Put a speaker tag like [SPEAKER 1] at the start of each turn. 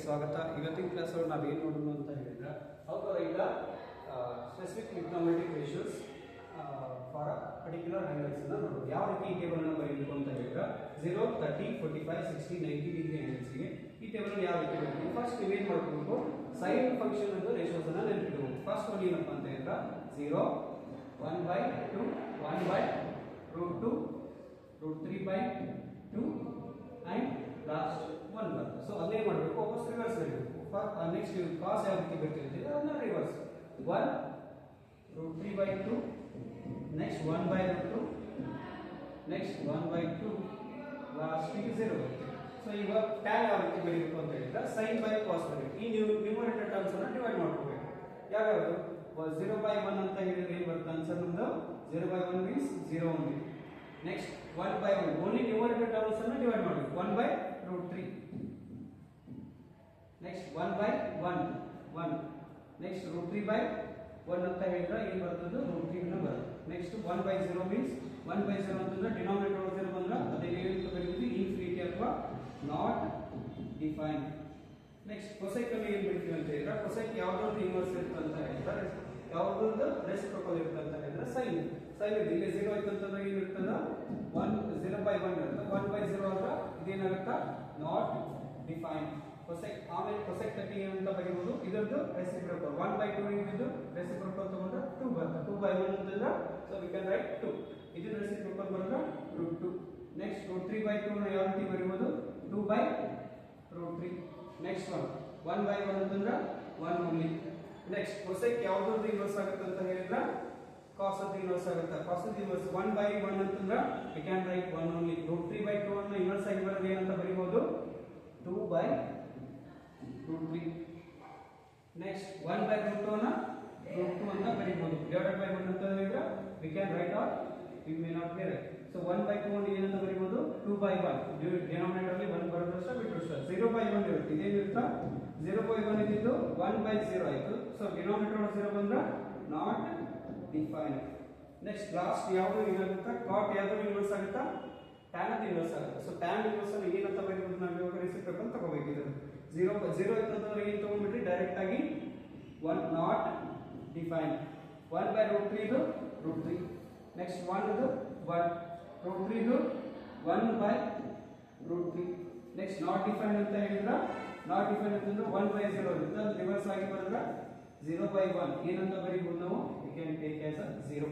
[SPEAKER 1] ಸ್ವಾಗತ. ಇವತ್ತಿನ ಕ್ಲಾಸ್ ಒಳಗೆ ನಾವು ಏನು ನೋಡೋಣ ಅಂತ ಹೇಳಿದ್ರೆ how to write the specific trigonometric ratios for particular angles ಅನ್ನು ನೋಡೋದು. ಯಾವ ರೀತಿ ಈ ಟೇಬಲ್ ಅನ್ನು ಬರೀಬೇಕು ಅಂತ ಹೇಳಿದ್ರೆ 0, 30, 45, 60, 90 ಡಿಗ್ರಿ ಆಂಗಲ್ಸ್ಗೆ ಈ ಟೇಬಲ್ ಅನ್ನು ಯಾವ ರೀತಿ ಬರೀಬೇಕು. ಫಸ್ಟ್ ನೀವು ಏನು ಮಾಡ್ಕೋಬೇಕು, ಸೈನ್ ಫಂಕ್ಷನ್ ಅಂತ ರೇಷಿಯೋಸ್ ಅನ್ನು ನೆನಪಿಡಬೇಕು. ಫಸ್ಟ್ ಒಂದು ಏನಪ್ಪ ಅಂತ ಹೇಳಿದ್ರೆ 0, 1/2, 1/√2, √3/2 and last 1 ಬರುತ್ತೆ. ಸೊ ಅದೇ ಮಾಡಬೇಕು, ವಾಪಸ್ ರಿವರ್ಸ್ ಮಾಡಬೇಕು. ನೆಕ್ಸ್ಟ್ ನೀವು ಕಾಸ್ ಯಾವ ರೀತಿ ಬರ್ತಿರುತ್ತೆ ಅದನ್ನ ರಿವರ್ಸ್ 1 √3/2, ನೆಕ್ಸ್ಟ್ 1/√2, ನೆಕ್ಸ್ಟ್ 1/2, ಲಾಸ್ಟ್ ಗೆ 0 ಬರುತ್ತೆ. ಸೊ ಇವಾಗ ಟ್ಯಾನ್ ಯಾವ ರೀತಿ ಬರೀಬೇಕು ಅಂತ ಹೇಳಿದ್ರೆ ಸೈನ್ ಬೈ ಕಾಸ್ ಬರೀಬೇಕು. ಈ ನೀವು ನ್ಯೂಮರೇಟರ್ ಟರ್ಮ್ಸ್ ಅನ್ನು ಡಿವೈಡ್ ಮಾಡ್ಕೋಬೇಕು. ಯಾವ್ಯಾವುದು 0/1 ಅಂತ ಹೇಳಿದ್ರೆ ಏನು ಬರುತ್ತೆ ಆನ್ಸರ್ ನಮ್ದು 0/1 means 0 only. Next 1/1 only numerator terms ಅನ್ನು ಡಿವೈಡ್ ಮಾಡಬೇಕು. 1/√3, ನೆಕ್ಸ್ಟ್ 1/1 1, ನೆಕ್ಸ್ಟ್ √3/1 ಅಂತ ಹೇಳಿದ್ರೆ ಏನು ಬರ್ತದೆ √3 ನ ಬರುತ್ತೆ. ನೆಕ್ಸ್ಟ್ 1/0 ಮೀನ್ಸ್ 1/0 ಅಂತಂದ್ರೆ ಡಿನಾಮಿನೇಟರ್ 0 ಬಂದ್ರೆ ಅದೇ ಏನು ಬರೀತೀವಿ ಇನ್ಫಿನಿಟಿ ಅಥವಾ ನಾಟ್ ಡಿಫೈನ್. ನೆಕ್ಸ್ಟ್ ಕೊಸೈಕ್ ಅನ್ನು ಏನು ಬರೀತೀವಿ ಅಂತ ಹೇಳಿದ್ರೆ ಕೊಸೈಕ್ ಯಾವುದಾದ್ರು ಇನ್ವರ್ಸ್ ಇರುತ್ತೆ ಅಂತ ಹೇಳಿದ್ರೆ ಯಾವುದಾದ್ರು ರೆಸಿಪ್ರೋಕಲ್ ಇರುತ್ತೆ ಅಂತ ಹೇಳಿದ್ರೆ ಸೈನ್ ಇಲ್ಲಿ 0 ಆಯ್ತು ಅಂತಂದ್ರೆ ಏನು ಇರ್ತದ 0/1 ಇರುತ್ತೆ. 1/0 ಆದ್ರೆ ಇದೇನಾಗುತ್ತಾ ನಾಟ್ ಡಿಫೈನ್. ಕೊಸೆಕ್ ಆಮೇಲೆ ಕೊಸೆಕ್ 30 ಅಂತ ಬರೀಬಹುದು. ಇದರದ್ದು ರೆಸಿಪ್ರೋಕಲ್ 1/2 ಇದ್ದು ರೆಸಿಪ್ರೋಕಲ್ ತಗೊಂಡ್ರೆ 2 ಬರುತ್ತೆ. 2/1 ಅಂತಂದ್ರೆ ಸೊ ವಿ ಕ್ಯಾನ್ ರೈಟ್ 2. ಇದರ ರೆಸಿಪ್ರೋಕಲ್ ಬಂದ್ರೆ √2. ನೆಕ್ಸ್ಟ್ √3/2 ನ ಯಾವ ರೀತಿ ಬರೀಬಹುದು 2/√3. ನೆಕ್ಸ್ಟ್ 1/1 ಅಂತಂದ್ರೆ 1 ಓನ್ಲಿ. ನೆಕ್ಸ್ಟ್ ಕೊಸೆಕ್ ಯಾವುದಾದ್ರು ಇನ್ವರ್ಸ್ ಆಗುತ್ತೆ ಅಂತ ಹೇಳಿದ್ರೆ cos of the inverse ಆಗುತ್ತೆ. cos of the inverse 1/1 ಅಂತಂದ್ರೆ we can write 1 only. √3/2 ಅನ್ನು ಇನ್ವರ್ಸ್ ಆಗಿ ಬರೋದು ಏನಂತ ಬರೀಬಹುದು 2/√3. ನೆಕ್ಸ್ಟ್ 1/√2 ಅನ್ನು √2 ಅಂತ ಬರೀಬಹುದು. ಡಿವೈಡೆಡ್ ಬೈ 1 ಅಂತ ಹೇಳಿದ್ರೆ we can write or we may not be right. so 1/2 ಅನ್ನು ಏನಂತ ಬರೀಬಹುದು 2/1. ಡಿನಾಮಿನೇಟರ್ ಅಲ್ಲಿ 1 ಬರೋದಷ್ಟೇ ಬಿಟ್ಟುಷ್ಟೇ 0/1 ಇರುತ್ತೆ. ಇದೇನಿರುತ್ತೆ 0/1 ಇದ್ದು 1/0 ಆಯ್ತು. ಸೊ ಡಿನಾಮಿನೇಟರ್ 0 ಬಂದ್ರೆ ನಾಟ್ ಡಿಫೈನ್. ನೆಕ್ಸ್ಟ್ ಲಾಸ್ಟ್ ಯಾವುದು ಏನಾಗುತ್ತೆ ಕಾಟ್ ಯಾವುದು ಇನ್ವರ್ಸ್ ಆಗುತ್ತಾ ಟ್ಯಾನ್ ಅದು ಇನ್ವರ್ಸ್ ಆಗುತ್ತೆ. ಸೊ ಟ್ಯಾನ್ ಇನ್ವರ್ಸ್ ಅನ್ನು ಏನಂತ ಬರೀಬಹುದು ನಾವು ಇವಾಗ ರೆಸಿಪ್ರೋಕಲ್ ತಗೋಬೇಕು. ಇದು 0 ಇತ್ತಂದ್ರೆ ಏನು ತಗೊಂಡ್ಬಿಟ್ರಿ ಡೈರೆಕ್ಟ್ ಆಗಿ 1 ನಾಟ್ ಡಿಫೈನ್. 1/√3 ಇದು √3. ನೆಕ್ಸ್ಟ್ 1 ಇದು 1 √3 ಇದು 1/√3. ನೆಕ್ಸ್ಟ್ ನಾಟ್ ಡಿಫೈನ್ ಅಂತ ಹೇಳಿದ್ರೆ ನಾಟ್ ಡಿಫೈನ್ ಅಂತಂದ್ರೆ 1/0 ಇರುತ್ತೆ. ಅದು ರಿವರ್ಸ್ ಆಗಿ ಬರೆದ್ರೆ 0/1 ಏನಂತ ಬರೀಬಹುದು ನಾವು we can take as a 0.